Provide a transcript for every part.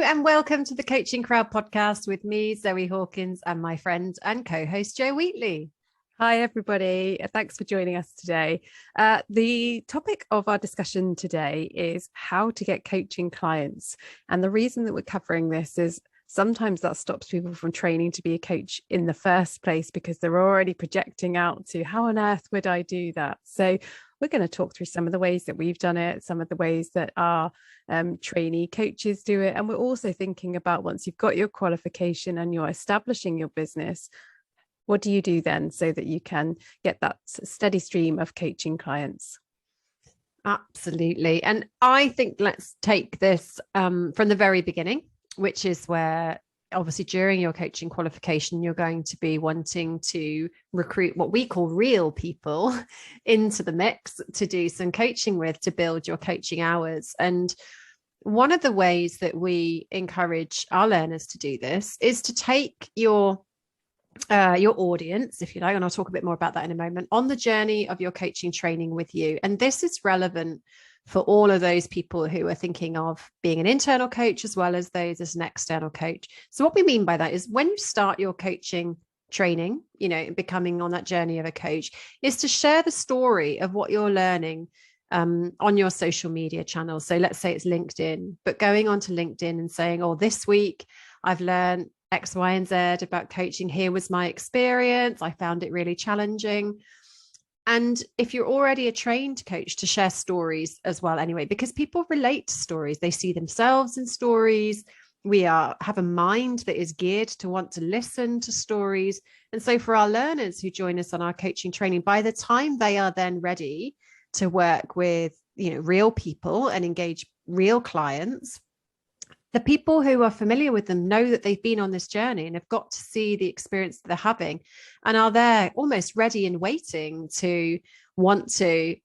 and welcome to the Coaching Crowd podcast with me, Zoe Hawkins, and my friend and co-host Jo Wheatley. Hi, everybody. Thanks for joining us today. The topic of our discussion today is how to get coaching clients. And the reason that we're covering this is sometimes that stops people from training to be a coach in the first place because they're already projecting out to how on earth would I do that? So we're going to talk through some of the ways that we've done it, some of the ways that our trainee coaches do it. And we're also thinking about once you've got your qualification and you're establishing your business, what do you do then so that you can get that steady stream of coaching clients? Absolutely. And I think let's take this from the very beginning, which is where obviously during your coaching qualification, you're going to be wanting to recruit what we call real people into the mix to do some coaching with, to build your coaching hours. And one of the ways that we encourage our learners to do this is to take your audience, if you like, and I'll talk a bit more about that in a moment, on the journey of your coaching training with you. And this is relevant for all of those people who are thinking of being an internal coach as well as those as an external coach. So what we mean by that is when you start your coaching training, becoming on that journey of a coach, is to share the story of what you're learning on your social media channels. So let's say it's LinkedIn, but going onto LinkedIn and saying, oh, this week I've learned X, Y, and Z about coaching. Here was my experience. I found it really challenging. And if you're already a trained coach, to share stories as well anyway, because people relate to stories. They see themselves in stories. We have a mind that is geared to want to listen to stories. And so for our learners who join us on our coaching training, by the time they are then ready to work with, real people and engage real clients, the people who are familiar with them know that they've been on this journey and have got to see the experience that they're having and are there almost ready and waiting to want to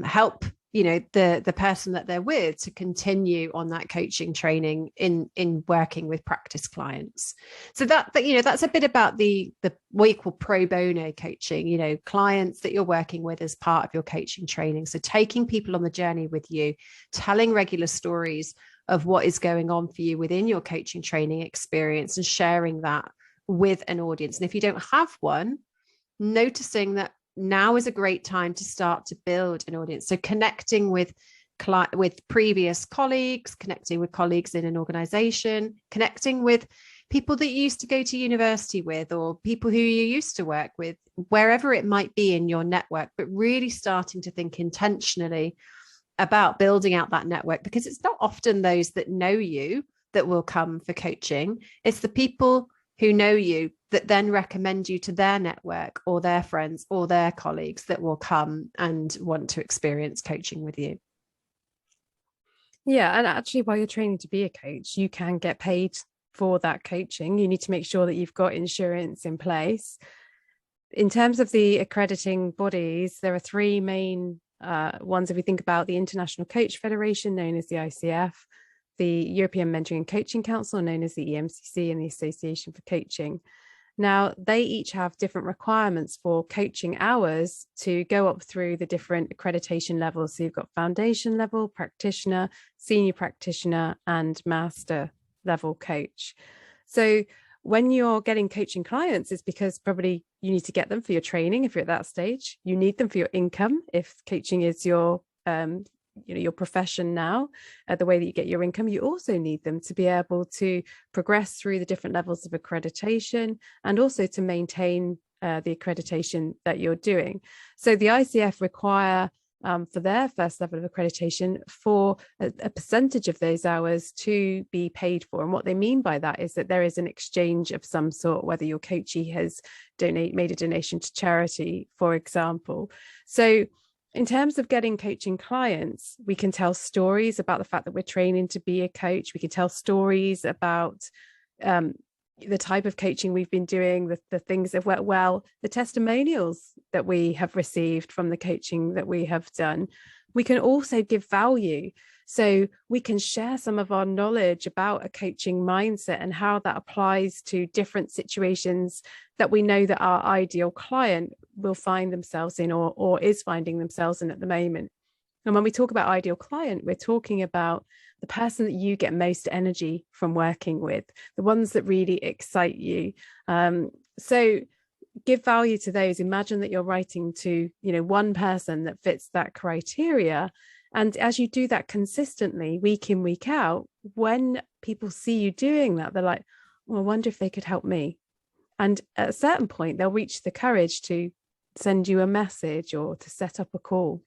help, the person that they're with to continue on that coaching training in working with practice clients. So that's a bit about the what you call pro bono coaching, clients that you're working with as part of your coaching training. So taking people on the journey with you, telling regular stories of what is going on for you within your coaching training experience and sharing that with an audience. And if you don't have one, noticing that now is a great time to start to build an audience. So connecting with previous colleagues, connecting with colleagues in an organization, connecting with people that you used to go to university with or people who you used to work with, wherever it might be in your network, but really starting to think intentionally about building out that network, because it's not often those that know you that will come for coaching. It's the people who know you that then recommend you to their network or their friends or their colleagues that will come and want to experience coaching with you. Yeah, and actually while you're training to be a coach, you can get paid for that coaching. You need to make sure that you've got insurance in place. In terms of the accrediting bodies, there are three main ones. If we think about the International Coach Federation, known as the ICF, the European Mentoring and Coaching Council, known as the EMCC, and the Association for Coaching. Now, they each have different requirements for coaching hours to go up through the different accreditation levels. So you've got foundation level, practitioner, senior practitioner, and master level coach. So when you're getting coaching clients, it's because probably you need to get them for your training if you're at that stage. You need them for your income if coaching is your your profession now, the way that you get your income. You also need them to be able to progress through the different levels of accreditation and also to maintain the accreditation that you're doing. So the ICF require for their first level of accreditation for a percentage of those hours to be paid for. And what they mean by that is that there is an exchange of some sort, whether your coachee has made a donation to charity, for example. So in terms of getting coaching clients, we can tell stories about the fact that we're training to be a coach. We can tell stories about the type of coaching we've been doing, the things that work well, the testimonials that we have received from the coaching that we have done. We can also give value. So we can share some of our knowledge about a coaching mindset and how that applies to different situations that we know that our ideal client will find themselves in or is finding themselves in at the moment. And when we talk about ideal client, we're talking about the person that you get most energy from working with, the ones that really excite you. So give value to those. Imagine that you're writing to, one person that fits that criteria. And as you do that consistently, week in, week out, when people see you doing that, they're like, well, I wonder if they could help me. And at a certain point, they'll reach the courage to send you a message or to set up a call.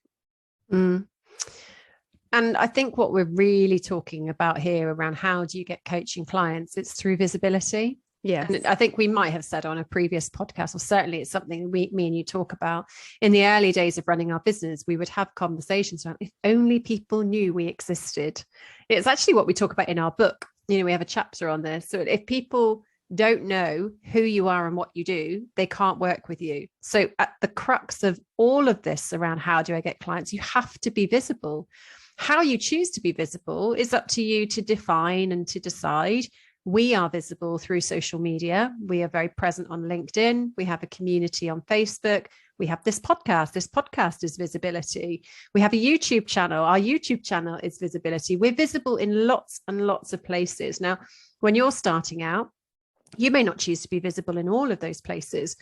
And I think what we're really talking about here around how do you get coaching clients, it's through visibility. Yes. And I think we might have said on a previous podcast, or certainly it's something me and you talk about. In the early days of running our business, we would have conversations around if only people knew we existed. It's actually what we talk about in our book. We have a chapter on this. So if people don't know who you are and what you do, they can't work with you. So at the crux of all of this around how do I get clients, you have to be visible. How you choose to be visible is up to you to define and to decide. We are visible through social media. We are very present on LinkedIn. We have a community on Facebook. We have this podcast. This podcast is visibility. We have a YouTube channel. Our YouTube channel is visibility. We're visible in lots and lots of places. Now, when you're starting out, you may not choose to be visible in all of those places,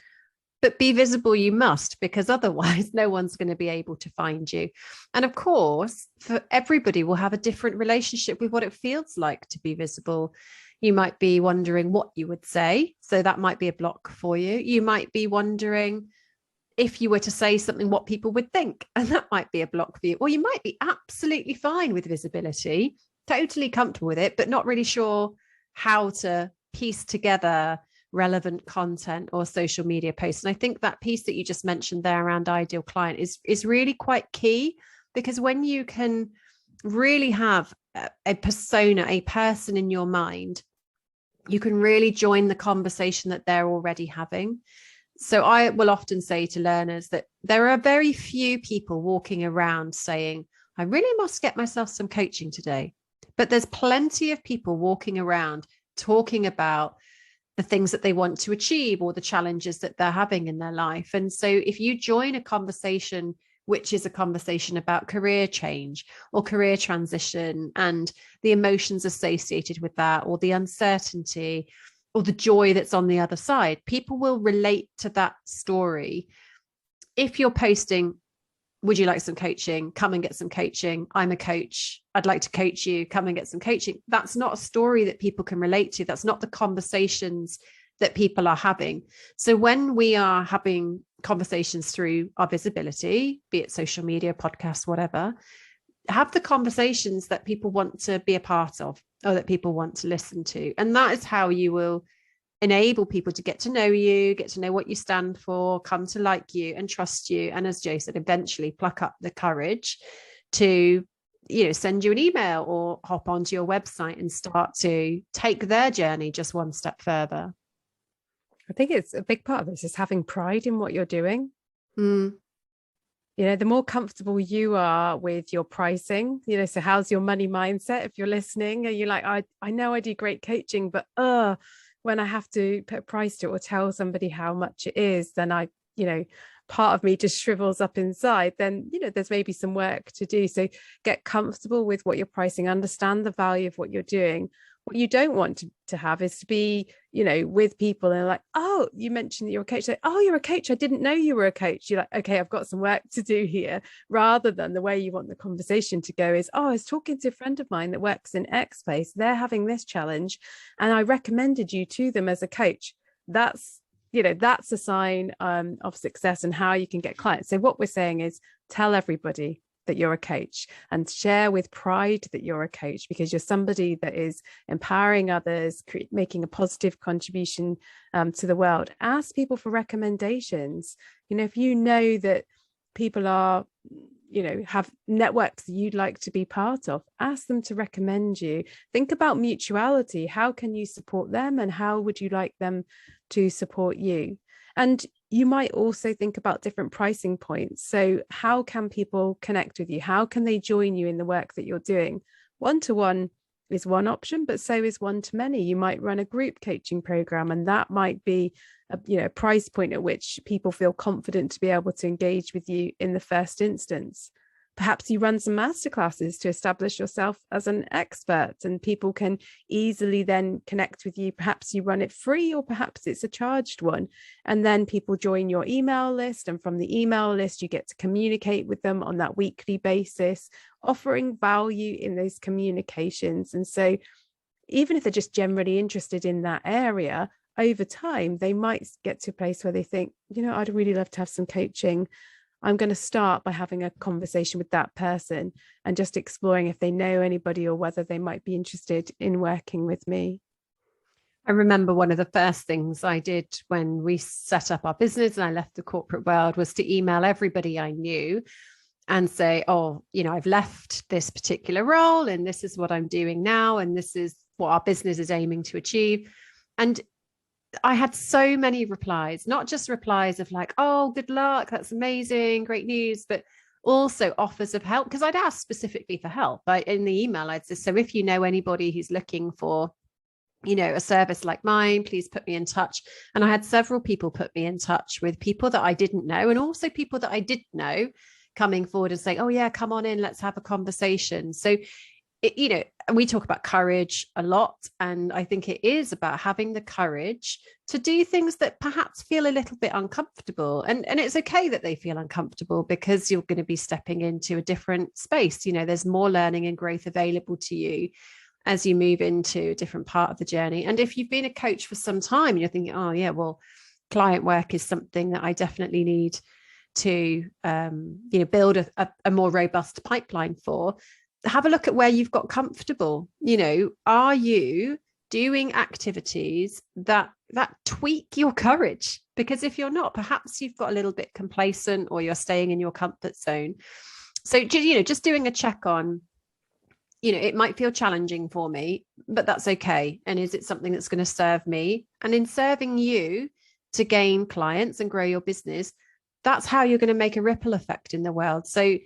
but be visible you must, because otherwise no one's going to be able to find you. And of course, for everybody will have a different relationship with what it feels like to be visible. You might be wondering what you would say. So that might be a block for you. You might be wondering if you were to say something, what people would think. And that might be a block for you. Or you might be absolutely fine with visibility, totally comfortable with it, but not really sure how to piece together relevant content or social media posts. And I think that piece that you just mentioned there around ideal client is really quite key, because when you can really have a persona, a person in your mind, you can really join the conversation that they're already having. So I will often say to learners that there are very few people walking around saying, I really must get myself some coaching today. But there's plenty of people walking around talking about the things that they want to achieve or the challenges that they're having in their life. And so if you join a conversation, which is a conversation about career change or career transition and the emotions associated with that, or the uncertainty or the joy that's on the other side, people will relate to that story. If you're posting, would you like some coaching? Come and get some coaching. I'm a coach. I'd like to coach you. Come and get some coaching. That's not a story that people can relate to. That's not the conversations that people are having. So when we are having conversations through our visibility, be it social media, podcasts, whatever, have the conversations that people want to be a part of or that people want to listen to. And that is how you will enable people to get to know you, get to know what you stand for, come to like you and trust you. And as Joe said, eventually pluck up the courage to, send you an email or hop onto your website and start to take their journey just one step further. I think it's a big part of this is having pride in what you're doing. Mm. The more comfortable you are with your pricing, so how's your money mindset? If you're listening, are you like, I know I do great coaching, but when I have to put a price to it or tell somebody how much it is, then part of me just shrivels up inside. Then, there's maybe some work to do. So get comfortable with what you're pricing, understand the value of what you're doing. What you don't want to have is to be, with people and like, oh, you mentioned that you're a coach. Like, oh, you're a coach. I didn't know you were a coach. You're like, okay, I've got some work to do here. Rather than the way you want the conversation to go is, oh, I was talking to a friend of mine that works in X place. They're having this challenge and I recommended you to them as a coach. That's a sign of success and how you can get clients. So what we're saying is tell everybody that you're a coach and share with pride that you're a coach, because you're somebody that is empowering others, making a positive contribution to the world. Ask people for recommendations. If you know that people are, have networks that you'd like to be part of, ask them to recommend you. Think about mutuality. How can you support them and how would you like them to support you? And you might also think about different pricing points. So how can people connect with you? How can they join you in the work that you're doing? One-to-one is one option, but so is one-to-many. You might run a group coaching program, and that might be a price point at which people feel confident to be able to engage with you in the first instance. Perhaps you run some masterclasses to establish yourself as an expert, and people can easily then connect with you. Perhaps you run it free, or perhaps it's a charged one. And then people join your email list. And from the email list, you get to communicate with them on that weekly basis, offering value in those communications. And so even if they're just generally interested in that area, over time, they might get to a place where they think, I'd really love to have some coaching. I'm going to start by having a conversation with that person and just exploring if they know anybody or whether they might be interested in working with me. I remember one of the first things I did when we set up our business and I left the corporate world was to email everybody I knew and say, I've left this particular role and this is what I'm doing now. And this is what our business is aiming to achieve. And I had so many replies, not just replies of like, oh, good luck, that's amazing, great news, but also offers of help, because I'd asked specifically for help. In the email, I'd say, so if you know anybody who's looking for, a service like mine, please put me in touch. And I had several people put me in touch with people that I didn't know, and also people that I did know coming forward and saying, oh yeah, come on in, let's have a conversation. So we talk about courage a lot. And I think it is about having the courage to do things that perhaps feel a little bit uncomfortable. And it's okay that they feel uncomfortable, because you're going to be stepping into a different space. There's more learning and growth available to you as you move into a different part of the journey. And if you've been a coach for some time, you're thinking, oh yeah, well, client work is something that I definitely need to, build a more robust pipeline for. Have a look at where you've got comfortable. Are you doing activities that tweak your courage? Because if you're not, perhaps you've got a little bit complacent or you're staying in your comfort zone. So, just doing a check on, it might feel challenging for me, but that's okay. And is it something that's going to serve me? And in serving you to gain clients and grow your business, that's how you're going to make a ripple effect in the world. So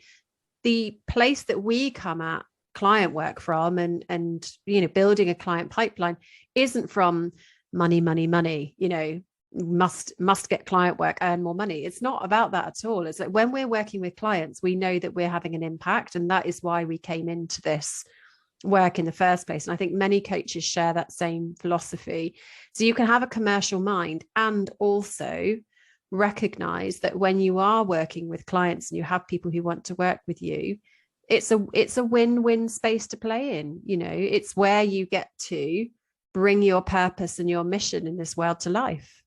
the place that we come at client work from and building a client pipeline isn't from money, must get client work, earn more money. It's not about that at all. It's like when we're working with clients, we know that we're having an impact, and that is why we came into this work in the first place. And I think many coaches share that same philosophy. So you can have a commercial mind and also recognize that when you are working with clients and you have people who want to work with you, it's a win-win space to play in. It's where you get to bring your purpose and your mission in this world to life.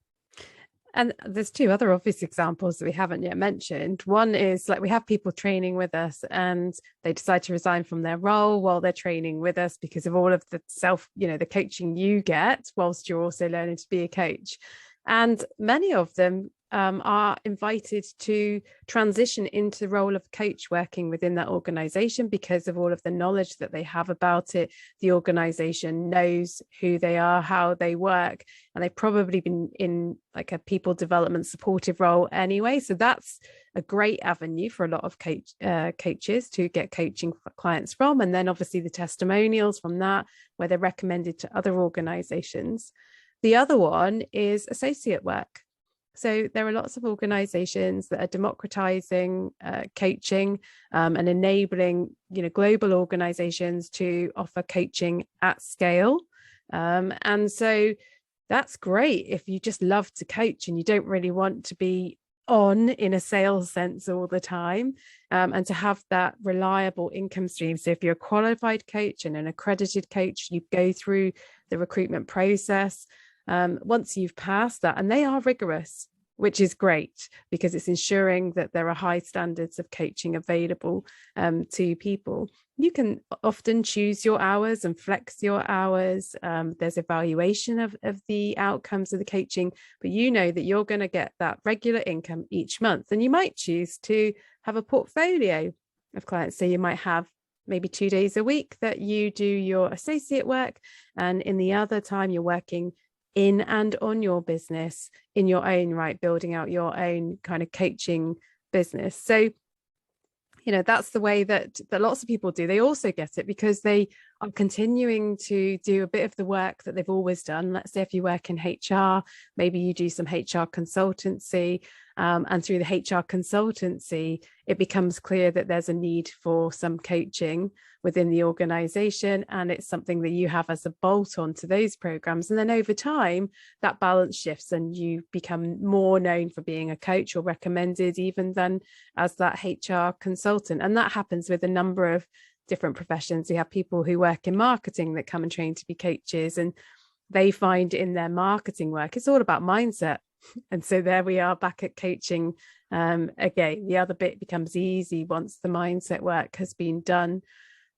And there's two other obvious examples that we haven't yet mentioned. One is like we have people training with us and they decide to resign from their role while they're training with us because of all of the the coaching you get whilst you're also learning to be a coach. And many of them are invited to transition into the role of coach working within that organization because of all of the knowledge that they have about it. The organization knows who they are, how they work, and they've probably been in like a people development supportive role anyway. So that's a great avenue for a lot of coaches to get coaching clients from. And then obviously the testimonials from that, where they're recommended to other organizations. The other one is associate work. So there are lots of organizations that are democratizing coaching and enabling, global organizations to offer coaching at scale. And so that's great if you just love to coach and you don't really want to be on in a sales sense all the time, and to have that reliable income stream. So if you're a qualified coach and an accredited coach, you go through the recruitment process. Once you've passed that, and they are rigorous, which is great because it's ensuring that there are high standards of coaching available to people. You can often choose your hours and flex your hours. There's evaluation of the outcomes of the coaching, but you know that you're going to get that regular income each month. And you might choose to have a portfolio of clients. So you might have maybe 2 days a week that you do your associate work, and in the other time you're working in and on your business in your own right, building out your own kind of coaching business. So, that's the way that lots of people do. They also get it because they are continuing to do a bit of the work that they've always done. Let's say if you work in HR, maybe you do some HR consultancy, and through the HR consultancy, it becomes clear that there's a need for some coaching within the organization, and it's something that you have as a bolt on to those programs. And then over time, that balance shifts and you become more known for being a coach or recommended even than as that HR consultant. And that happens with a number of different professions. You have people who work in marketing that come and train to be coaches, and they find in their marketing work, it's all about mindset. And so there we are back at coaching again. The other bit becomes easy once the mindset work has been done.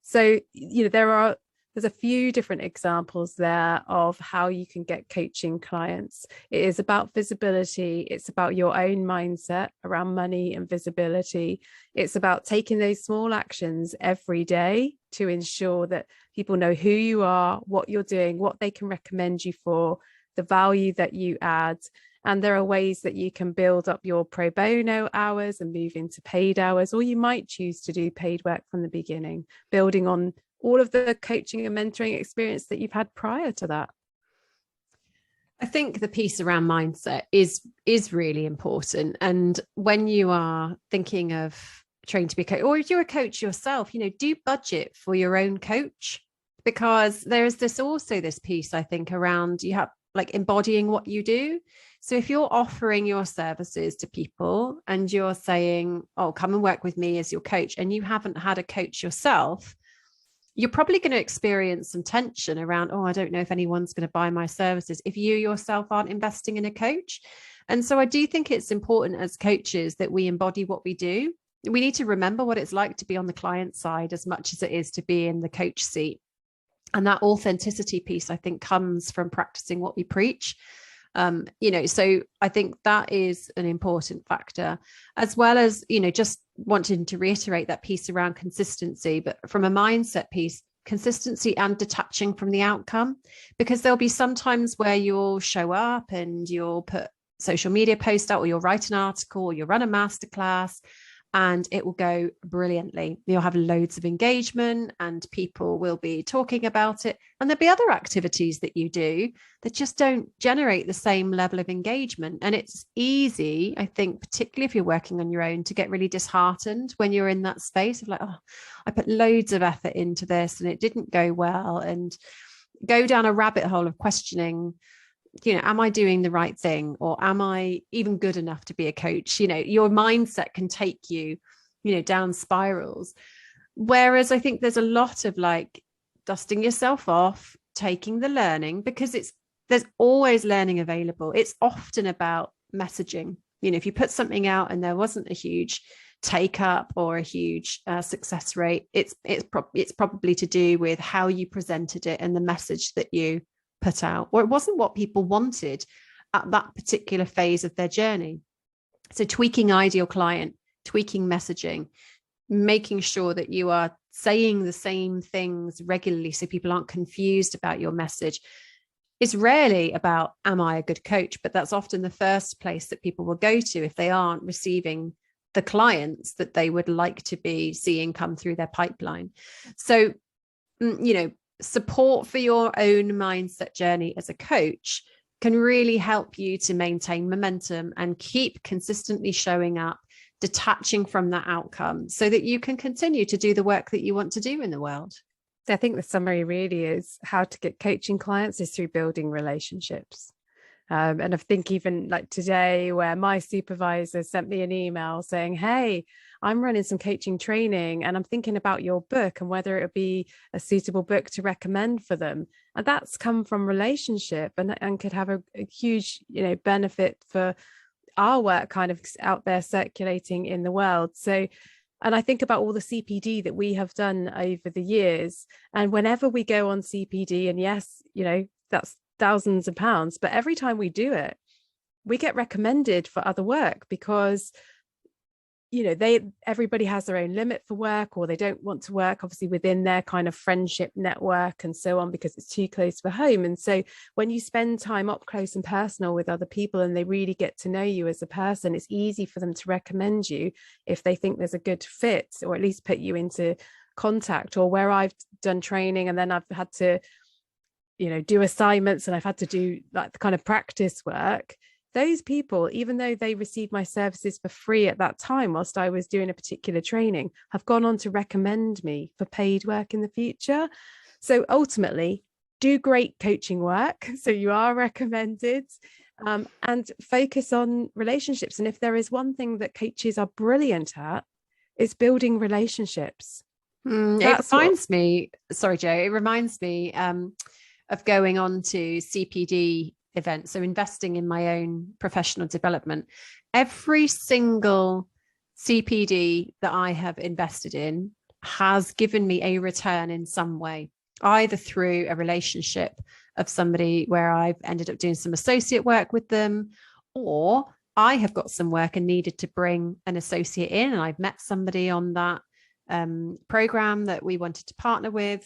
So, there's a few different examples there of how you can get coaching clients. It is about visibility. It's about your own mindset around money and visibility. It's about taking those small actions every day to ensure that people know who you are, what you're doing, what they can recommend you for, the value that you add. And there are ways that you can build up your pro bono hours and move into paid hours, or you might choose to do paid work from the beginning, building on all of the coaching and mentoring experience that you've had prior to that. I think the piece around mindset is really important. And when you are thinking of training to be a coach, or if you're a coach yourself, do budget for your own coach, because there's this piece, I think, around you have like embodying what you do. So if you're offering your services to people and you're saying, oh, come and work with me as your coach, and you haven't had a coach yourself, you're probably going to experience some tension around, oh, I don't know if anyone's going to buy my services if you yourself aren't investing in a coach. And so I do think it's important as coaches that we embody what we do. We need to remember what it's like to be on the client side as much as it is to be in the coach seat. And that authenticity piece, I think, comes from practicing what we preach. So I think that is an important factor, as well as, just wanting to reiterate that piece around consistency, but from a mindset piece, consistency and detaching from the outcome, because there'll be some times where you'll show up and you'll put social media post out, or you'll write an article, or you'll run a masterclass, and it will go brilliantly. You'll have loads of engagement and people will be talking about it. And there'll be other activities that you do that just don't generate the same level of engagement. And it's easy, I think, particularly if you're working on your own, to get really disheartened when you're in that space of like, oh, I put loads of effort into this and it didn't go well, and go down a rabbit hole of questioning, am I doing the right thing, or am I even good enough to be a coach? Your mindset can take you, down spirals. Whereas I think there's a lot of like dusting yourself off, taking the learning, because there's always learning available. It's often about messaging. If you put something out and there wasn't a huge take up or a huge success rate, it's probably to do with how you presented it and the message that you put out, or it wasn't what people wanted at that particular phase of their journey. So tweaking ideal client, tweaking messaging, making sure that you are saying the same things regularly so people aren't confused about your message. It's rarely about, am I a good coach? But that's often the first place that people will go to if they aren't receiving the clients that they would like to be seeing come through their pipeline. So, support for your own mindset journey as a coach can really help you to maintain momentum and keep consistently showing up, detaching from that outcome, so that you can continue to do the work that you want to do in the world. I think the summary really is how to get coaching clients is through building relationships. And I think even like today, where my supervisor sent me an email saying, hey, I'm running some coaching training and I'm thinking about your book and whether it would be a suitable book to recommend for them. And that's come from relationship and could have a huge, benefit for our work kind of out there circulating in the world. So, and I think about all the CPD that we have done over the years. And whenever we go on CPD, and yes, that's thousands of pounds, but every time we do it, we get recommended for other work because everybody has their own limit for work, or they don't want to work obviously within their kind of friendship network and so on because it's too close for home. And so when you spend time up close and personal with other people and they really get to know you as a person, it's easy for them to recommend you if they think there's a good fit, or at least put you into contact, or where I've done training and then I've had to, do assignments, and I've had to do like the kind of practice work, those people, even though they received my services for free at that time whilst I was doing a particular training, have gone on to recommend me for paid work in the future. So ultimately, do great coaching work so you are recommended, and focus on relationships. And if there is one thing that coaches are brilliant at, it's building relationships. It reminds me, sorry, Joe, it reminds me of going on to CPD events, so investing in my own professional development. Every single CPD that I have invested in has given me a return in some way, either through a relationship of somebody where I've ended up doing some associate work with them, or I have got some work and needed to bring an associate in, and I've met somebody on that program that we wanted to partner with,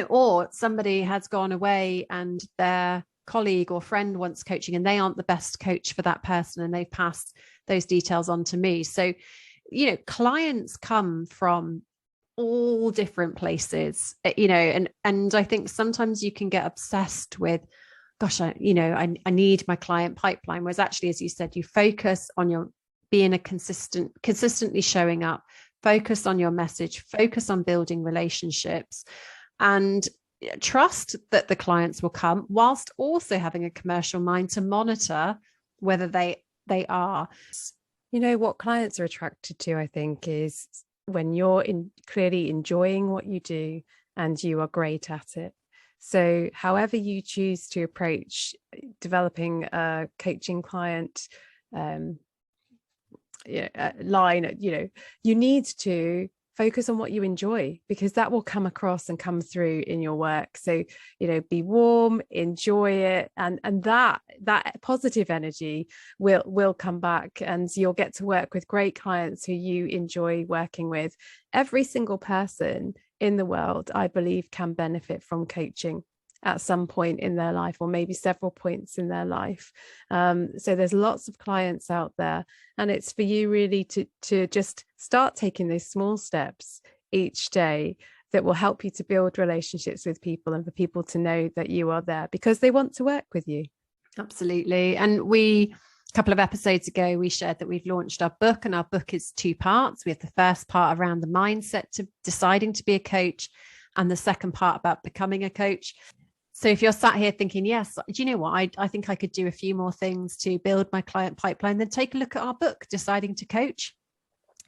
or somebody has gone away and their colleague or friend wants coaching and they aren't the best coach for that person, and they've passed those details on to me. So, clients come from all different places, and I think sometimes you can get obsessed with, gosh, I need my client pipeline, whereas actually, as you said, you focus on your being consistently showing up, focus on your message, focus on building relationships, and trust that the clients will come, whilst also having a commercial mind to monitor whether they are. What clients are attracted to, I think, is when you're clearly enjoying what you do and you are great at it. So however you choose to approach developing a coaching client line, you need to focus on what you enjoy, because that will come across and come through in your work. So, be warm, enjoy it, and that positive energy will come back, and you'll get to work with great clients who you enjoy working with. Every single person in the world, I believe, can benefit from coaching at some point in their life, or maybe several points in their life. So there's lots of clients out there, and it's for you really to just start taking those small steps each day that will help you to build relationships with people, and for people to know that you are there because they want to work with you. Absolutely. And a couple of episodes ago, we shared that we've launched our book, and our book is 2 parts. We have the first part around the mindset to deciding to be a coach, and the second part about becoming a coach. So if you're sat here thinking, yes, do you know what? I think I could do a few more things to build my client pipeline, then take a look at our book, Deciding to Coach.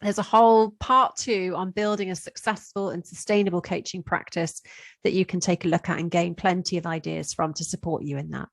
There's a whole part 2 on building a successful and sustainable coaching practice that you can take a look at and gain plenty of ideas from to support you in that.